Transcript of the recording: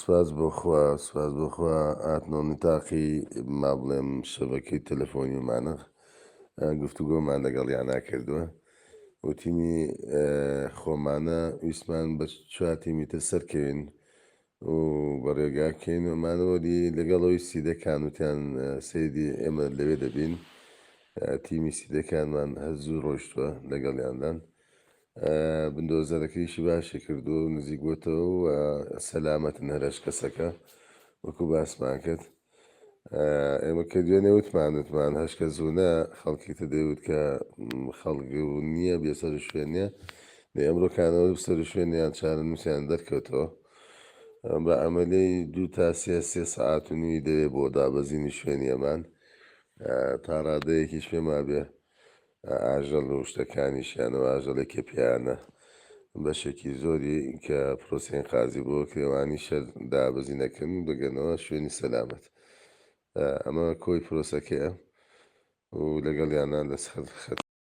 سواز بۆخوا هاتنەوە نتاقی ما بڵێم شەبەکەی تەلەفۆنیمانە گفتوگۆمان لەگەڵیان ناکردووە وتیمی خۆمانە ویسمان بە چواتیمی تر سەرکەوین و بە ڕێگاکەین ومانەوەدی لەگەڵەوەی سیدەکان وتیان سەیدی ئێمە لەوێ دەبین تیمی سیدەکانمان هەزوو ڕۆشتووە لەگەڵیاندان بندۆزەرەکەیشی باشی کردو و نزیک بۆتەوە و سەلامەتن هەرش کەسەکە وەکو باسمان کرد ئێمە کە دوێنێ وتمان هەش کە زوونە خەڵکی تە دەیوت کە خەڵک نییە بێسەر شوێنە لە ئەمڕۆکانەوە سەر شوێنیان چارە نووسیان دەرکەوتەوە بە ئەمەلەی 2 تا 3 سەعات و نوی دەوێ بۆ دابەزینی شوێنیەمان تا ڕادەیەکیش پێما بێ ئاژەڵ و شتەکانیشیانەوە ئاژەڵێکی پیانە بەشێکی زۆری کە پرۆسیین قازی بۆ کرێوانی شەر دابەزینەکەن بگەنەوە شوێنی سەلامەت ئەمە کۆی پرۆسەکەیە و لەگەڵ یانان لەسەر خەت